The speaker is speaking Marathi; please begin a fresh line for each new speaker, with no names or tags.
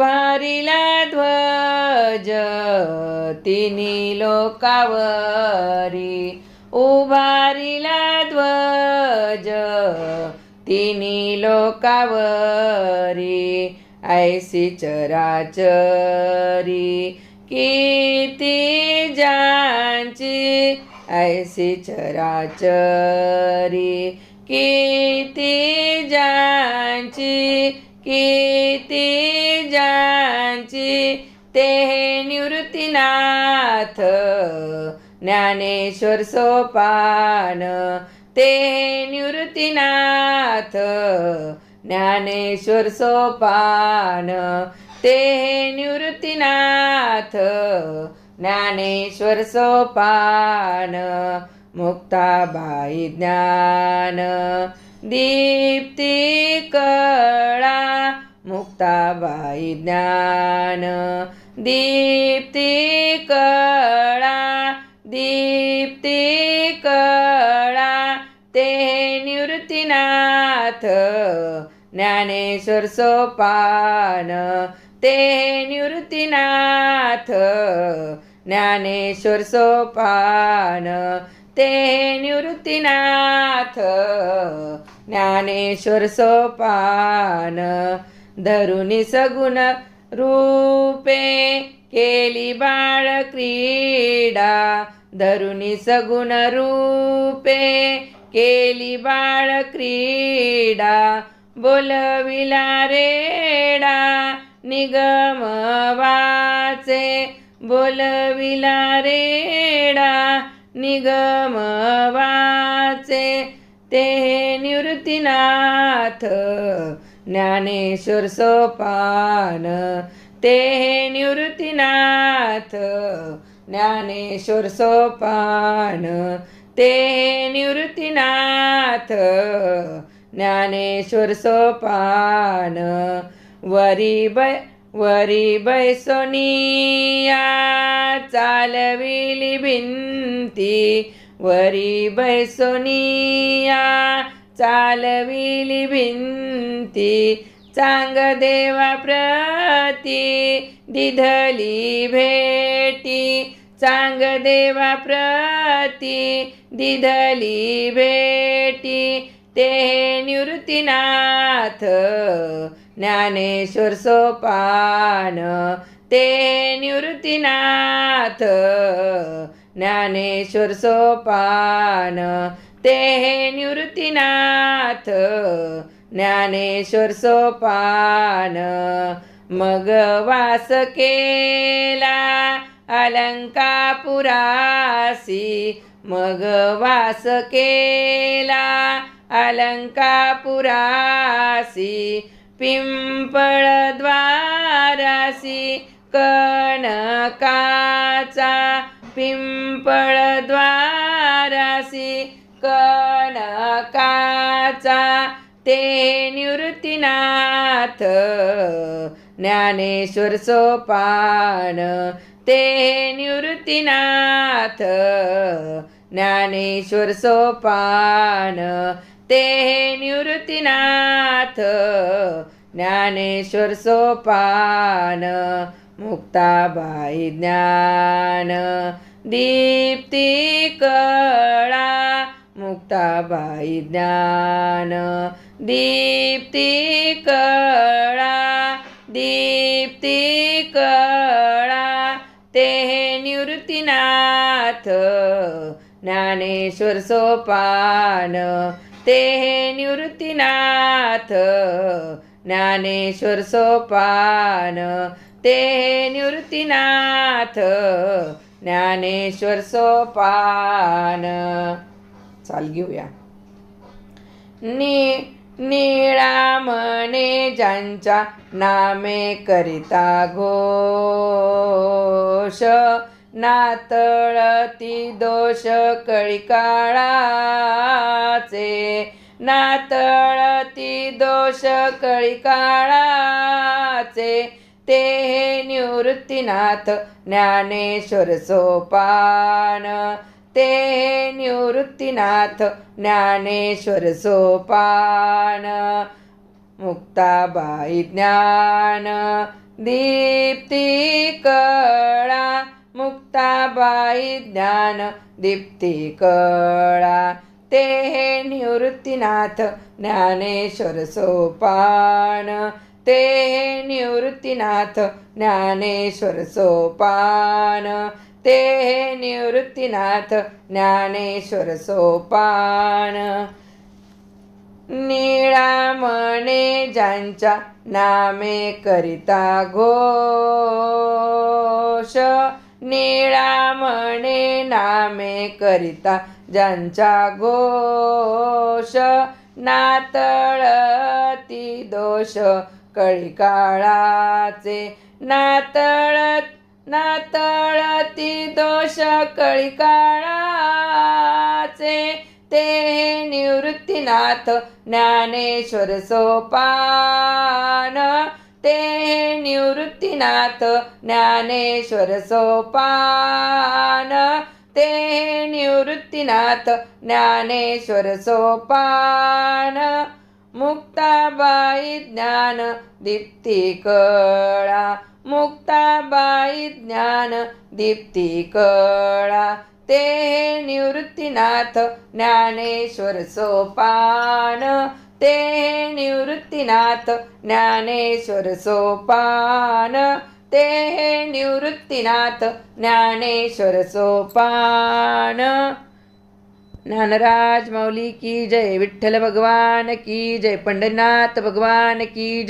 उभारिला ध्वज तिन्ही लोकावरी, उभारिला ध्वज तिन्ही लोकावरी, ऐसी चराचरी कीर्ती ज्यांची, ऐसी चराचरी कीर्ती ज्यांची, कीर्ती ज्यांची, ते निवृत्तीनाथ ज्ञानेश्वर सोपान, ते निवृत्तीनाथ ज्ञानेश्वर सोपान, ते निवृत्तीनाथ ज्ञानेश्वर सोपान, मुक्ताबाई ज्ञान दीप्ती कळा, मुक्ताबाई ज्ञान दीप्ती कळा, दीप्ती कळा, ते निवृत्तीनाथ ज्ञानेश्वर सोपान, ते निवृत्तीनाथ ज्ञानेश्वर सोपान, ते निवृत्तीनाथ ज्ञानेश्वर सोपान, धरुनी सगुण रूपे केली बाळ क्रीडा, धरुनी सगुण रूपे केली बाळ क्रीडा, बोलविला रेडा निगम वाचे, बोलविला रेडा निगम वाचे, ते निवृत्तीनाथ ज्ञानेश्वर सोपान, ते निवृत्तीनाथ ज्ञानेश्वर सोपान, ते निवृत्तीनाथ ज्ञानेश्वर सोपान, वरी बैसोनिया चालविली भिंती, वरी बैसोनिया चालविली भिंती, चांगदेवा प्रती दिधली भेटी, चांगदेवा प्रती दिधली भेटी, ते निवृत्तीनाथ ज्ञानेश्वर सोपान, ते निवृत्तीनाथ ज्ञानेश्वर सोपान, ते निवृत्तीनाथ ज्ञानेश्वर सोपान, मग वास केला अलंकापुरासी, मग वास केला अलंकापुरासी, पिंपळ द्वारासी कनकाचा, पिंपळ द्वारासी कनकाचा, ते निवृत्तीनाथ ज्ञानेश्वर सोपान, ते निवृत्तीनाथ ज्ञानेश्वर सोपान, ते निवृत्तीनाथ ज्ञानेश्वर सोपान, मुक्ताबाई ज्ञान दीप्ती कळा, मुक्ताबाई ज्ञान दीप्ती कळा, दीप्ती कळा, ते निवृत्तीनाथ ज्ञानेश्वर सोपान, ते निवृत्तीनाथ ज्ञानेश्वर सोपान, ते निवृत्तीनाथ ज्ञानेश्वर सोपान. चाल घेऊया. निळा मने ज्यांच्या नामे करिता घोष, नातळती दोष कळी काळाचे, नातळती दोष कळी काळाचे, ते निवृत्तीनाथ ज्ञानेश्वर सोपान, ते निवृत्तीनाथ ज्ञानेश्वर सोपान, मुक्ताबाई ज्ञान दीप्ती कळा मुक्ताबाई ज्ञान दीप्ती कळा ते हे निवृत्तीनाथ ज्ञानेश्वर सोपान ते हे निवृत्तीनाथ ज्ञानेश्वर सोपान ते हे निवृत्तीनाथ ज्ञानेश्वर सोपान निळामणे ज्यांच्या नामे करिता घोष निळामणे नामे करिता ज्यांचा घोष नातळती दोष कळीकाळाचे नातळती दोष कळीकाळाचे ते निवृत्तीनाथ ज्ञानेश्वर सोपान ते निवृत्तीनाथ ज्ञानेश्वर सोपान ते निवृत्तीनाथ ज्ञानेश्वर सोपान मुक्ताबाई ज्ञान दीप्ती कळा मुक्ताबाई ज्ञान दीप्ती कळा ते निवृत्तीनाथ ज्ञानेश्वर सोपान ते निवृत्तीनाथ ज्ञानेश्वर सोपान ते निवृत्तीनाथ ज्ञानेश्वर सोपान ज्ञानराज माऊली की जय, विठ्ठल भगवान की जय, पंढरीनाथ भगवान की जय.